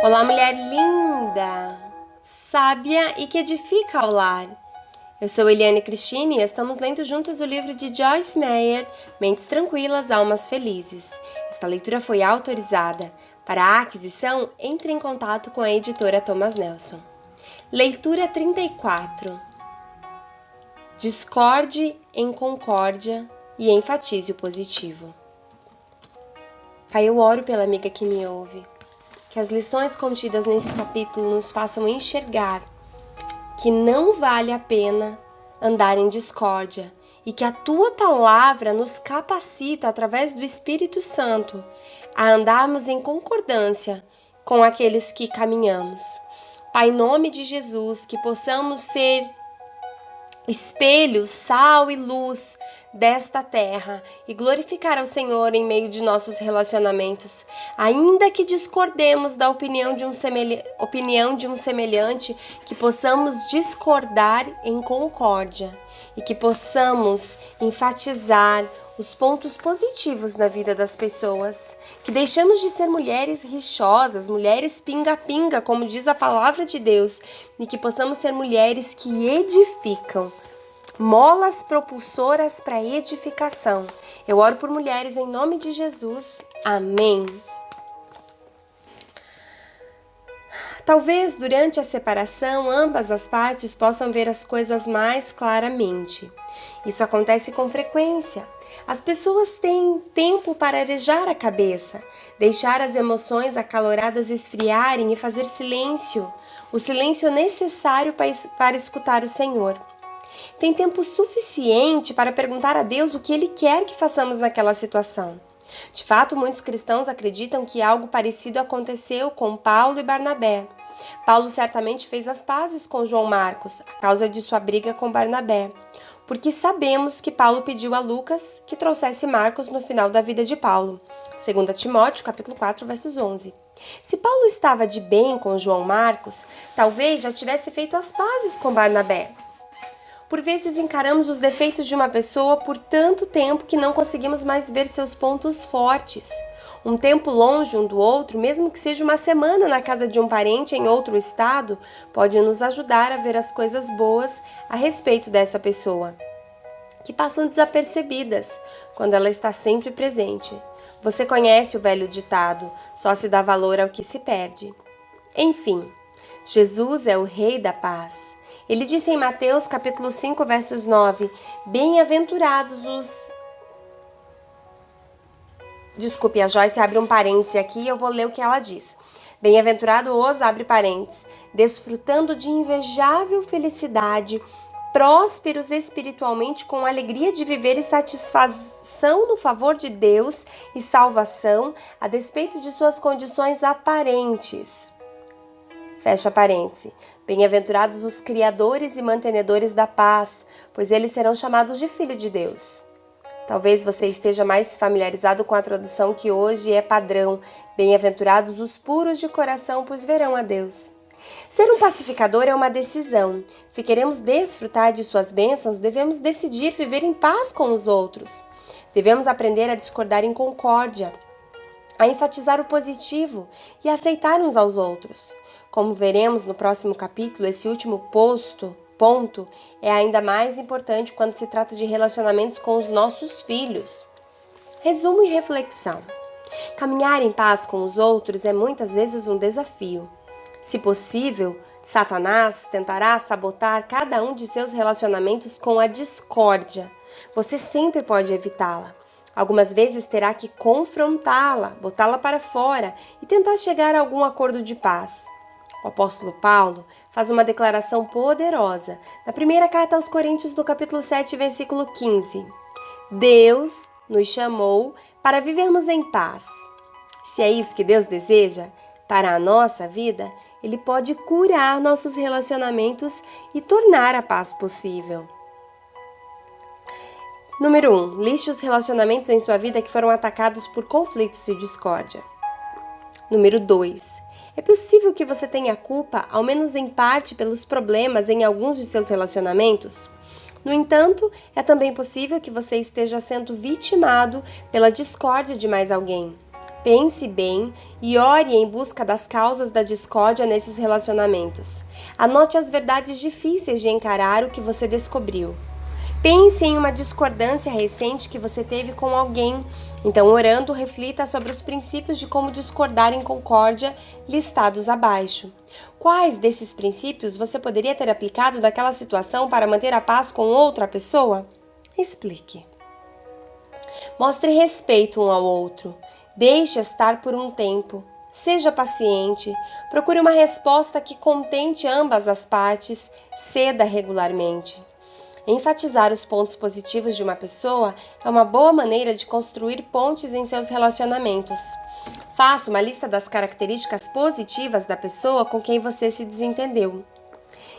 Olá, mulher linda, sábia e que edifica o lar. Eu sou Eliane Cristine e estamos lendo juntas o livro de Joyce Meyer, Mentes Tranquilas, Almas Felizes. Esta leitura foi autorizada. Para a aquisição, entre em contato com a editora Thomas Nelson. Leitura 34. Discorde em concórdia e enfatize o positivo. Pai, eu oro pela amiga que me ouve. Que as lições contidas nesse capítulo nos façam enxergar que não vale a pena andar em discórdia e que a Tua palavra nos capacita, através do Espírito Santo, a andarmos em concordância com aqueles que caminhamos. Pai, em nome de Jesus, que possamos ser espelho, sal e luz desta terra e glorificar ao Senhor em meio de nossos relacionamentos. Ainda que discordemos da opinião de um semelhante, que possamos discordar em concórdia e que possamos enfatizar os pontos positivos na vida das pessoas, que deixemos de ser mulheres rixosas, mulheres pinga-pinga, como diz a palavra de Deus, e que possamos ser mulheres que edificam, molas propulsoras para edificação. Eu oro por mulheres em nome de Jesus. Amém. Talvez durante a separação ambas as partes possam ver as coisas mais claramente. Isso acontece com frequência. As pessoas têm tempo para arejar a cabeça, deixar as emoções acaloradas esfriarem e fazer silêncio, o silêncio necessário para escutar o Senhor. Tem tempo suficiente para perguntar a Deus o que Ele quer que façamos naquela situação. De fato, muitos cristãos acreditam que algo parecido aconteceu com Paulo e Barnabé. Paulo certamente fez as pazes com João Marcos, a causa de sua briga com Barnabé, porque sabemos que Paulo pediu a Lucas que trouxesse Marcos no final da vida de Paulo. 2 Timóteo, capítulo 4, versos 11. Se Paulo estava de bem com João Marcos, talvez já tivesse feito as pazes com Barnabé. Por vezes encaramos os defeitos de uma pessoa por tanto tempo que não conseguimos mais ver seus pontos fortes. Um tempo longe um do outro, mesmo que seja uma semana na casa de um parente em outro estado, pode nos ajudar a ver as coisas boas a respeito dessa pessoa, que passam desapercebidas quando ela está sempre presente. Você conhece o velho ditado, só se dá valor ao que se perde. Enfim, Jesus é o Rei da paz. Ele disse em Mateus capítulo 5, versos 9, bem-aventurados os... Desculpe, a Joyce abre um parêntese aqui e eu vou ler o que ela diz. Bem-aventurado os, abre parênteses, desfrutando de invejável felicidade, prósperos espiritualmente, com alegria de viver e satisfação no favor de Deus e salvação, a despeito de suas condições aparentes. Fecha parêntese. Bem-aventurados os criadores e mantenedores da paz, pois eles serão chamados de filho de Deus. Talvez você esteja mais familiarizado com a tradução que hoje é padrão. Bem-aventurados os puros de coração, pois verão a Deus. Ser um pacificador é uma decisão. Se queremos desfrutar de suas bênçãos, devemos decidir viver em paz com os outros. Devemos aprender a discordar em concórdia, a enfatizar o positivo e a aceitar uns aos outros. Como veremos no próximo capítulo, esse último ponto é ainda mais importante quando se trata de relacionamentos com os nossos filhos. Resumo e reflexão. Caminhar em paz com os outros é muitas vezes um desafio. Se possível, Satanás tentará sabotar cada um de seus relacionamentos com a discórdia. Você sempre pode evitá-la. Algumas vezes terá que confrontá-la, botá-la para fora e tentar chegar a algum acordo de paz. O apóstolo Paulo faz uma declaração poderosa na primeira carta aos Coríntios, no capítulo 7, versículo 15. Deus nos chamou para vivermos em paz. Se é isso que Deus deseja para a nossa vida, Ele pode curar nossos relacionamentos e tornar a paz possível. Número 1. Liste os relacionamentos em sua vida que foram atacados por conflitos e discórdia. Número 2. É possível que você tenha culpa, ao menos em parte, pelos problemas em alguns de seus relacionamentos? No entanto, é também possível que você esteja sendo vitimado pela discórdia de mais alguém. Pense bem e ore em busca das causas da discórdia nesses relacionamentos. Anote as verdades difíceis de encarar o que você descobriu. Pense em uma discordância recente que você teve com alguém. Então, orando, reflita sobre os princípios de como discordar em concórdia listados abaixo. Quais desses princípios você poderia ter aplicado naquela situação para manter a paz com outra pessoa? Explique. Mostre respeito um ao outro. Deixe estar por um tempo. Seja paciente. Procure uma resposta que contente ambas as partes. Ceda regularmente. Enfatizar os pontos positivos de uma pessoa é uma boa maneira de construir pontes em seus relacionamentos. Faça uma lista das características positivas da pessoa com quem você se desentendeu.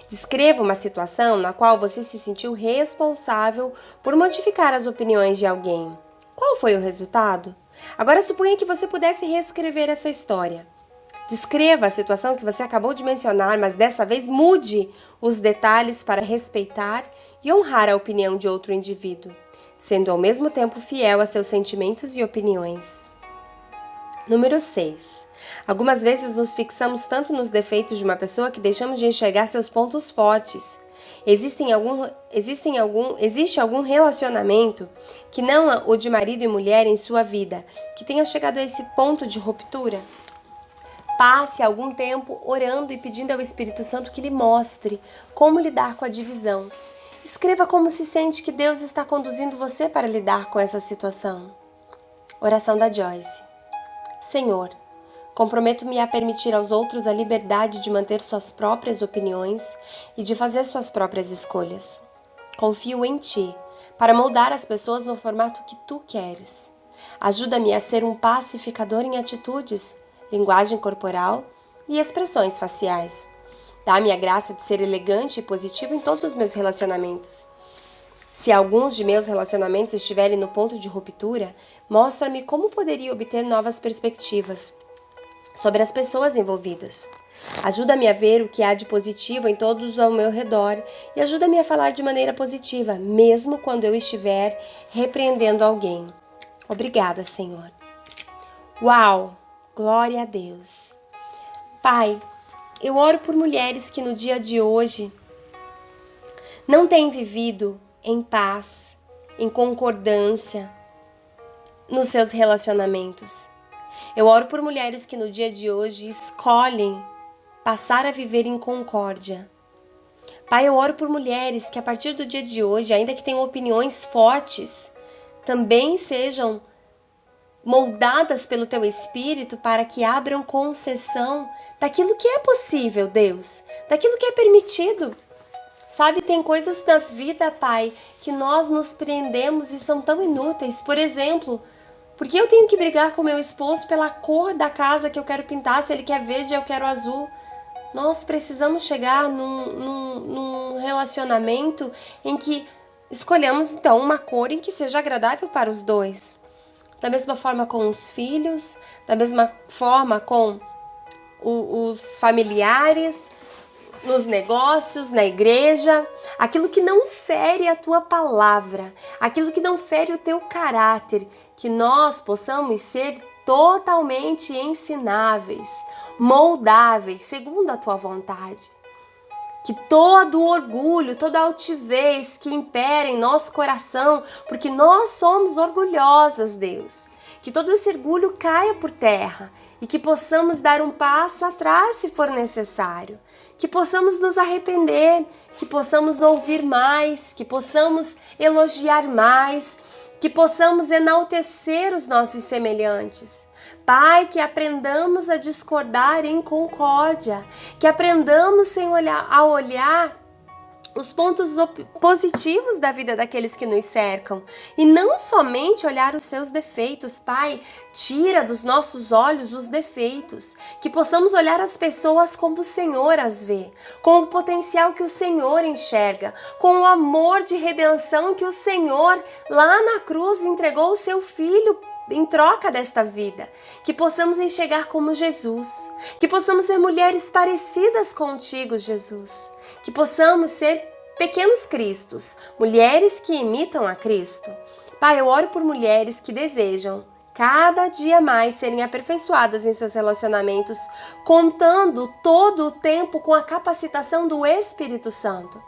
Descreva uma situação na qual você se sentiu responsável por modificar as opiniões de alguém. Qual foi o resultado? Agora suponha que você pudesse reescrever essa história. Descreva a situação que você acabou de mencionar, mas dessa vez mude os detalhes para respeitar e honrar a opinião de outro indivíduo, sendo ao mesmo tempo fiel a seus sentimentos e opiniões. Número 6. Algumas vezes nos fixamos tanto nos defeitos de uma pessoa que deixamos de enxergar seus pontos fortes. Existe algum relacionamento que não o de marido e mulher em sua vida que tenha chegado a esse ponto de ruptura? Passe algum tempo orando e pedindo ao Espírito Santo que lhe mostre como lidar com a divisão. Escreva como se sente que Deus está conduzindo você para lidar com essa situação. Oração da Joyce. Senhor, comprometo-me a permitir aos outros a liberdade de manter suas próprias opiniões e de fazer suas próprias escolhas. Confio em Ti para moldar as pessoas no formato que Tu queres. Ajuda-me a ser um pacificador em atitudes, linguagem corporal e expressões faciais. Dá-me a graça de ser elegante e positivo em todos os meus relacionamentos. Se alguns de meus relacionamentos estiverem no ponto de ruptura, mostra-me como poderia obter novas perspectivas sobre as pessoas envolvidas. Ajuda-me a ver o que há de positivo em todos ao meu redor e ajuda-me a falar de maneira positiva, mesmo quando eu estiver repreendendo alguém. Obrigada, Senhor. Uau! Glória a Deus. Pai, eu oro por mulheres que no dia de hoje não têm vivido em paz, em concordância nos seus relacionamentos. Eu oro por mulheres que no dia de hoje escolhem passar a viver em concórdia. Pai, eu oro por mulheres que a partir do dia de hoje, ainda que tenham opiniões fortes, também sejam moldadas pelo Teu Espírito para que abram concessão daquilo que é possível, Deus, daquilo que é permitido. Sabe, tem coisas na vida, Pai, que nós nos prendemos e são tão inúteis. Por exemplo, por que eu tenho que brigar com meu esposo pela cor da casa que eu quero pintar? Se ele quer verde, eu quero azul. Nós precisamos chegar num relacionamento em que escolhamos, então, uma cor em que seja agradável para os dois. Da mesma forma com os filhos, da mesma forma com os familiares, nos negócios, na igreja, aquilo que não fere a tua palavra, aquilo que não fere o teu caráter, que nós possamos ser totalmente ensináveis, moldáveis, segundo a tua vontade. Que todo o orgulho, toda a altivez que impera em nosso coração, porque nós somos orgulhosas, Deus, que todo esse orgulho caia por terra e que possamos dar um passo atrás se for necessário, que possamos nos arrepender, que possamos ouvir mais, que possamos elogiar mais, que possamos enaltecer os nossos semelhantes. Pai, que aprendamos a discordar em concórdia, que aprendamos a olhar os pontos positivos da vida daqueles que nos cercam e não somente olhar os seus defeitos. Pai, tira dos nossos olhos os defeitos, que possamos olhar as pessoas como o Senhor as vê, com o potencial que o Senhor enxerga, com o amor de redenção que o Senhor lá na cruz entregou o seu Filho em troca desta vida, que possamos enxergar como Jesus, que possamos ser mulheres parecidas contigo, Jesus, que possamos ser pequenos cristos, mulheres que imitam a Cristo. Pai, eu oro por mulheres que desejam cada dia mais serem aperfeiçoadas em seus relacionamentos, contando todo o tempo com a capacitação do Espírito Santo,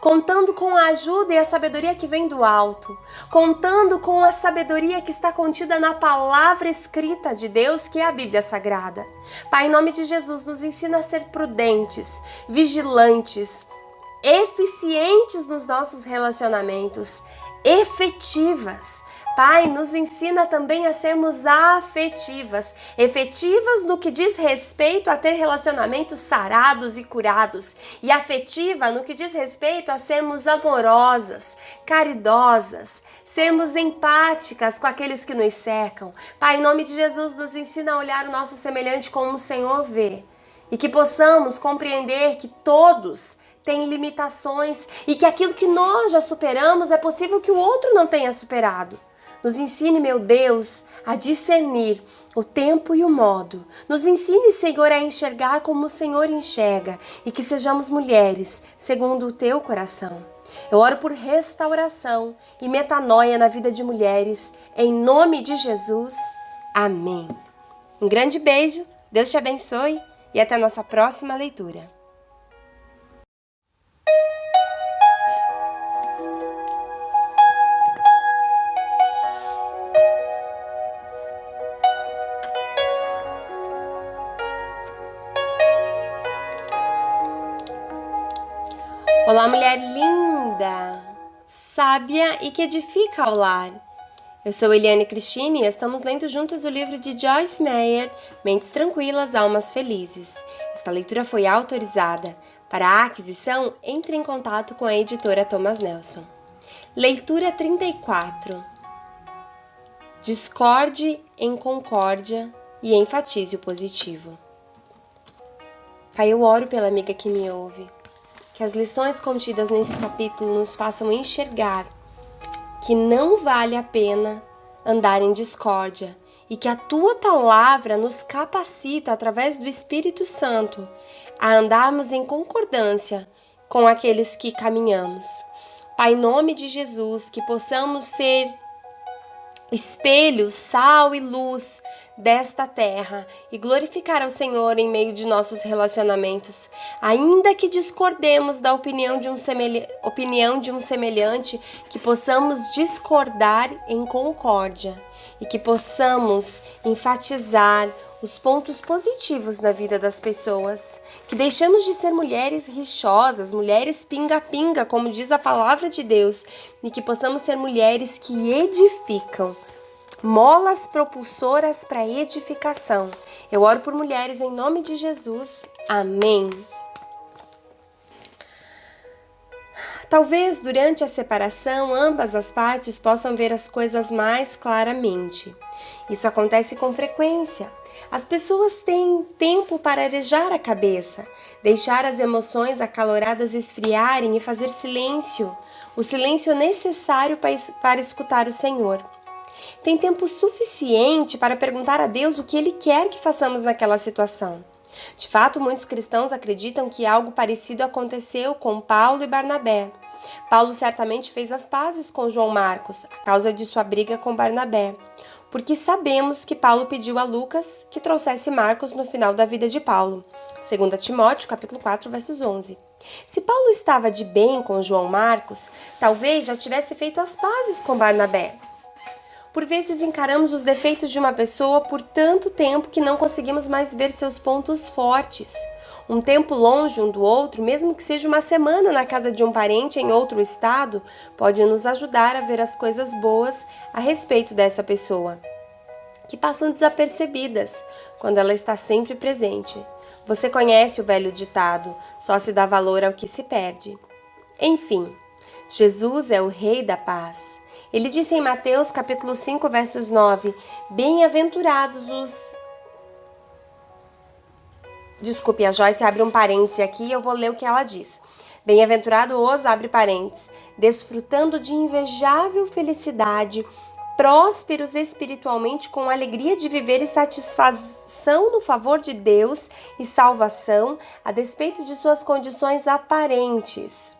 contando com a ajuda e a sabedoria que vem do alto, contando com a sabedoria que está contida na palavra escrita de Deus, que é a Bíblia Sagrada. Pai, em nome de Jesus, nos ensina a ser prudentes, vigilantes, eficientes nos nossos relacionamentos, efetivas. Pai, nos ensina também a sermos afetivas, efetivas no que diz respeito a ter relacionamentos sarados e curados, e afetiva no que diz respeito a sermos amorosas, caridosas, sermos empáticas com aqueles que nos cercam. Pai, em nome de Jesus, nos ensina a olhar o nosso semelhante como o Senhor vê, e que possamos compreender que todos têm limitações e que aquilo que nós já superamos é possível que o outro não tenha superado. Nos ensine, meu Deus, a discernir o tempo e o modo. Nos ensine, Senhor, a enxergar como o Senhor enxerga e que sejamos mulheres segundo o teu coração. Eu oro por restauração e metanoia na vida de mulheres, em nome de Jesus. Amém. Um grande beijo, Deus te abençoe e até a nossa próxima leitura. Olá, mulher linda, sábia e que edifica ao lar. Eu sou Eliane Cristine e estamos lendo juntas o livro de Joyce Meyer, Mentes Tranquilas, Almas Felizes. Esta leitura foi autorizada. Para a aquisição, entre em contato com a editora Thomas Nelson. Leitura 34. Discorde em concórdia e enfatize o positivo. Pai, eu oro pela amiga que me ouve. Que as lições contidas nesse capítulo nos façam enxergar que não vale a pena andar em discórdia e que a tua palavra nos capacita, através do Espírito Santo, a andarmos em concordância com aqueles que caminhamos. Pai, em nome de Jesus, que possamos ser espelho, sal e luz desta terra e glorificar ao Senhor em meio de nossos relacionamentos. Ainda que discordemos da opinião de um semelhante, que possamos discordar em concórdia e que possamos enfatizar os pontos positivos na vida das pessoas, que deixamos de ser mulheres rixosas, mulheres pinga-pinga, como diz a palavra de Deus, e que possamos ser mulheres que edificam, molas propulsoras para edificação. Eu oro por mulheres em nome de Jesus. Amém. Talvez durante a separação ambas as partes possam ver as coisas mais claramente. Isso acontece com frequência. As pessoas têm tempo para arejar a cabeça, deixar as emoções acaloradas esfriarem e fazer silêncio, o silêncio necessário para escutar o Senhor. Tem tempo suficiente para perguntar a Deus o que Ele quer que façamos naquela situação. De fato, muitos cristãos acreditam que algo parecido aconteceu com Paulo e Barnabé. Paulo certamente fez as pazes com João Marcos, a causa de sua briga com Barnabé, porque sabemos que Paulo pediu a Lucas que trouxesse Marcos no final da vida de Paulo. 2 Timóteo, capítulo 4, versos 11. Se Paulo estava de bem com João Marcos, talvez já tivesse feito as pazes com Barnabé. Por vezes encaramos os defeitos de uma pessoa por tanto tempo que não conseguimos mais ver seus pontos fortes. Um tempo longe um do outro, mesmo que seja uma semana na casa de um parente em outro estado, pode nos ajudar a ver as coisas boas a respeito dessa pessoa, que passam desapercebidas quando ela está sempre presente. Você conhece o velho ditado, só se dá valor ao que se perde. Enfim, Jesus é o Rei da paz. Ele disse em Mateus capítulo 5, versos 9, bem-aventurados os... Desculpe, a Joyce abre um parêntese aqui e eu vou ler o que ela diz. Bem-aventurado os, abre parênteses, desfrutando de invejável felicidade, prósperos espiritualmente, com alegria de viver e satisfação no favor de Deus e salvação, a despeito de suas condições aparentes.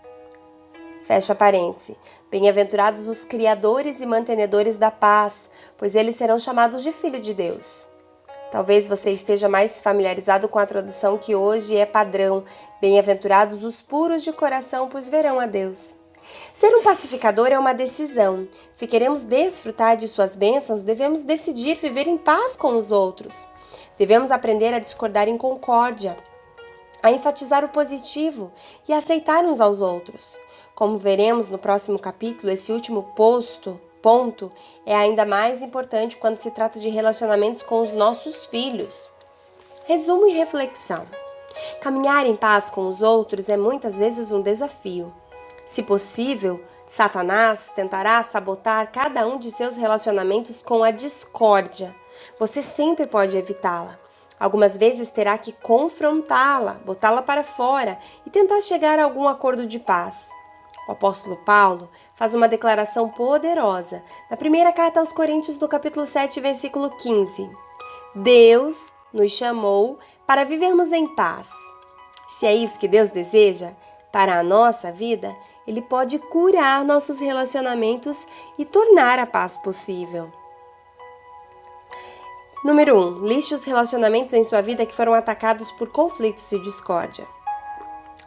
Fecha parêntese. Bem-aventurados os criadores e mantenedores da paz, pois eles serão chamados de filho de Deus. Talvez você esteja mais familiarizado com a tradução que hoje é padrão. Bem-aventurados os puros de coração, pois verão a Deus. Ser um pacificador é uma decisão. Se queremos desfrutar de suas bênçãos, devemos decidir viver em paz com os outros. Devemos aprender a discordar em concórdia, a enfatizar o positivo e a aceitar uns aos outros. Como veremos no próximo capítulo, esse último ponto é ainda mais importante quando se trata de relacionamentos com os nossos filhos. Resumo e reflexão. Caminhar em paz com os outros é muitas vezes um desafio. Se possível, Satanás tentará sabotar cada um de seus relacionamentos com a discórdia. Você sempre pode evitá-la. Algumas vezes terá que confrontá-la, botá-la para fora e tentar chegar a algum acordo de paz. O apóstolo Paulo faz uma declaração poderosa na primeira carta aos Coríntios, no capítulo 7, versículo 15. Deus nos chamou para vivermos em paz. Se é isso que Deus deseja para a nossa vida, Ele pode curar nossos relacionamentos e tornar a paz possível. Número 1. Liste os relacionamentos em sua vida que foram atacados por conflitos e discórdia.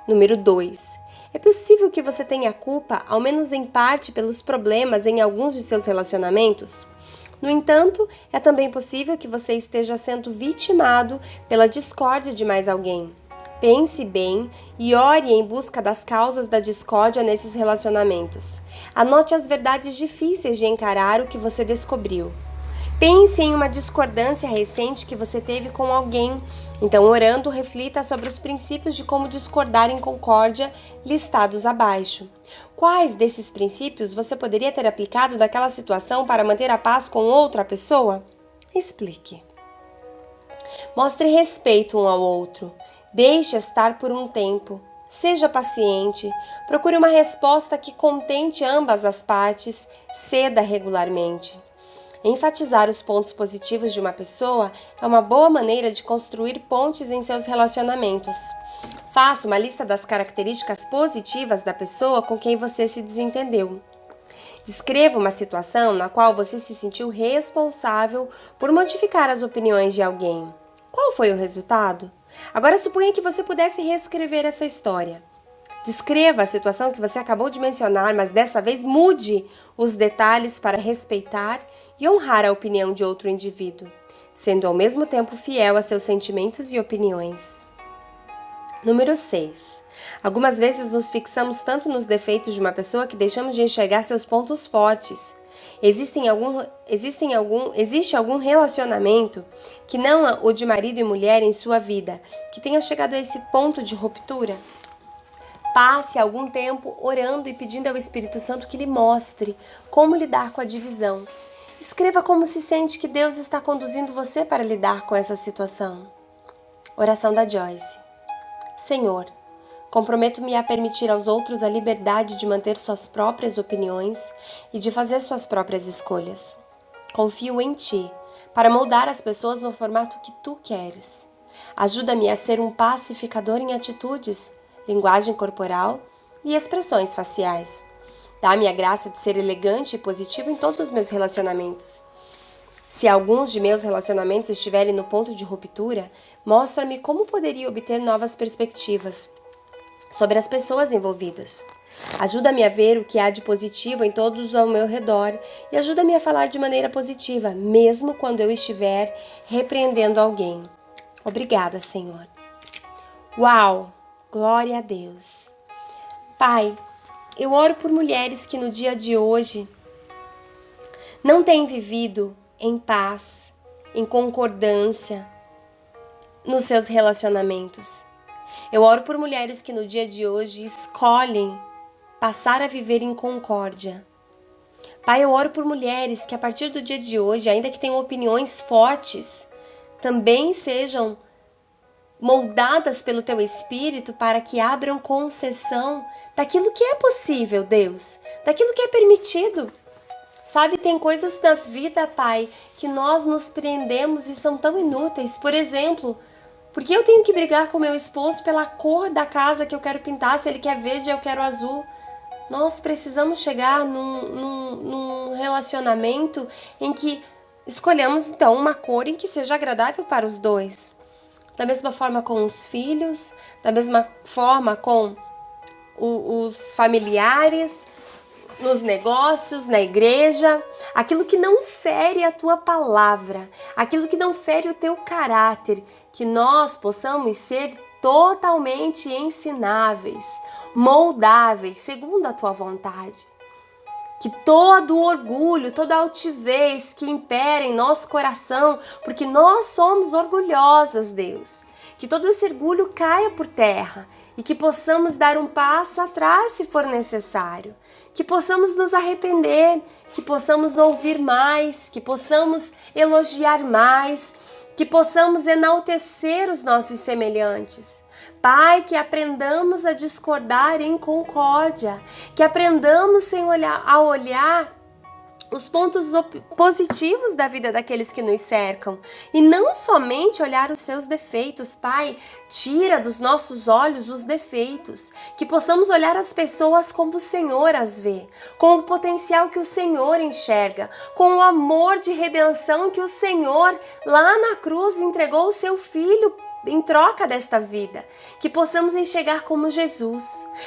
Número 2. É possível que você tenha culpa, ao menos em parte, pelos problemas em alguns de seus relacionamentos? No entanto, é também possível que você esteja sendo vitimado pela discórdia de mais alguém. Pense bem e ore em busca das causas da discórdia nesses relacionamentos. Anote as verdades difíceis de encarar o que você descobriu. Pense em uma discordância recente que você teve com alguém. Então, orando, reflita sobre os princípios de como discordar em concórdia listados abaixo. Quais desses princípios você poderia ter aplicado naquela situação para manter a paz com outra pessoa? Explique. Mostre respeito um ao outro. Deixe estar por um tempo. Seja paciente. Procure uma resposta que contente ambas as partes. Ceda regularmente. Enfatizar os pontos positivos de uma pessoa é uma boa maneira de construir pontes em seus relacionamentos. Faça uma lista das características positivas da pessoa com quem você se desentendeu. Descreva uma situação na qual você se sentiu responsável por modificar as opiniões de alguém. Qual foi o resultado? Agora suponha que você pudesse reescrever essa história. Descreva a situação que você acabou de mencionar, mas dessa vez mude os detalhes para respeitar e honrar a opinião de outro indivíduo, sendo ao mesmo tempo fiel a seus sentimentos e opiniões. Número 6. Algumas vezes nos fixamos tanto nos defeitos de uma pessoa que deixamos de enxergar seus pontos fortes. Existe algum relacionamento que não o de marido e mulher em sua vida que tenha chegado a esse ponto de ruptura? Passe algum tempo orando e pedindo ao Espírito Santo que lhe mostre como lidar com a divisão. Escreva como se sente que Deus está conduzindo você para lidar com essa situação. Oração da Joyce. Senhor, comprometo-me a permitir aos outros a liberdade de manter suas próprias opiniões e de fazer suas próprias escolhas. Confio em Ti para moldar as pessoas no formato que Tu queres. Ajuda-me a ser um pacificador em atitudes, linguagem corporal e expressões faciais. Dá-me a graça de ser elegante e positivo em todos os meus relacionamentos. Se alguns de meus relacionamentos estiverem no ponto de ruptura, mostra-me como poderia obter novas perspectivas sobre as pessoas envolvidas. Ajuda-me a ver o que há de positivo em todos ao meu redor e ajuda-me a falar de maneira positiva, mesmo quando eu estiver repreendendo alguém. Obrigada, Senhor. Uau! Glória a Deus. Pai, eu oro por mulheres que no dia de hoje não têm vivido em paz, em concordância nos seus relacionamentos. Eu oro por mulheres que no dia de hoje escolhem passar a viver em concórdia. Pai, eu oro por mulheres que a partir do dia de hoje, ainda que tenham opiniões fortes, também sejam moldadas pelo Teu Espírito para que abram concessão daquilo que é possível, Deus, daquilo que é permitido. Sabe, tem coisas na vida, Pai, que nós nos prendemos e são tão inúteis. Por exemplo, por que eu tenho que brigar com meu esposo pela cor da casa que eu quero pintar? Se ele quer verde, eu quero azul. Nós precisamos chegar num relacionamento em que escolhamos, então, uma cor em que seja agradável para os dois. Da mesma forma com os filhos, da mesma forma com os familiares, nos negócios, na igreja, aquilo que não fere a tua palavra, aquilo que não fere o teu caráter, que nós possamos ser totalmente ensináveis, moldáveis, segundo a tua vontade. Que todo orgulho, toda altivez que impera em nosso coração, porque nós somos orgulhosas, Deus, que todo esse orgulho caia por terra e que possamos dar um passo atrás se for necessário, que possamos nos arrepender, que possamos ouvir mais, que possamos elogiar mais, que possamos enaltecer os nossos semelhantes. Pai, que aprendamos a discordar em concórdia, que aprendamos a olhar os pontos positivos da vida daqueles que nos cercam e não somente olhar os seus defeitos. Pai, tira dos nossos olhos os defeitos, que possamos olhar as pessoas como o Senhor as vê, com o potencial que o Senhor enxerga, com o amor de redenção que o Senhor lá na cruz entregou o seu Filho em troca desta vida, que possamos enxergar como Jesus,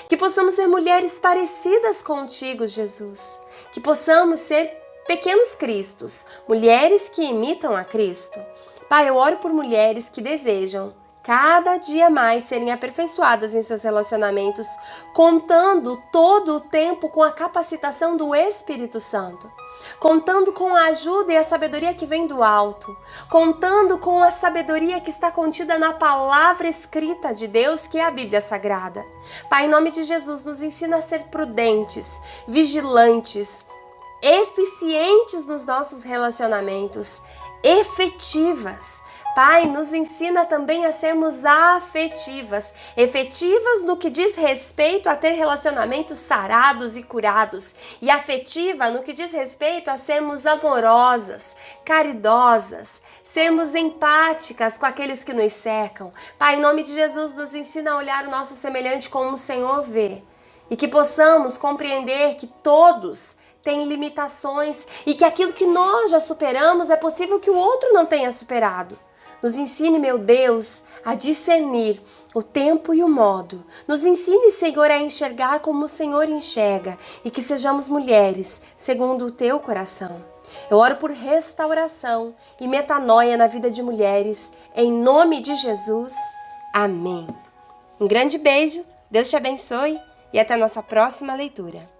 que possamos ser mulheres parecidas contigo, Jesus, que possamos ser pequenos cristos, mulheres que imitam a Cristo. Pai, eu oro por mulheres que desejam cada dia mais serem aperfeiçoadas em seus relacionamentos, contando todo o tempo com a capacitação do Espírito Santo, contando com a ajuda e a sabedoria que vem do alto, contando com a sabedoria que está contida na palavra escrita de Deus, que é a Bíblia Sagrada. Pai, em nome de Jesus, nos ensina a ser prudentes, vigilantes, eficientes nos nossos relacionamentos, efetivas. Pai, nos ensina também a sermos afetivas, efetivas no que diz respeito a ter relacionamentos sarados e curados, e afetiva no que diz respeito a sermos amorosas, caridosas, sermos empáticas com aqueles que nos cercam. Pai, em nome de Jesus, nos ensina a olhar o nosso semelhante como o Senhor vê, e que possamos compreender que todos têm limitações e que aquilo que nós já superamos é possível que o outro não tenha superado. Nos ensine, meu Deus, a discernir o tempo e o modo. Nos ensine, Senhor, a enxergar como o Senhor enxerga e que sejamos mulheres segundo o teu coração. Eu oro por restauração e metanoia na vida de mulheres, em nome de Jesus. Amém. Um grande beijo, Deus te abençoe e até a nossa próxima leitura.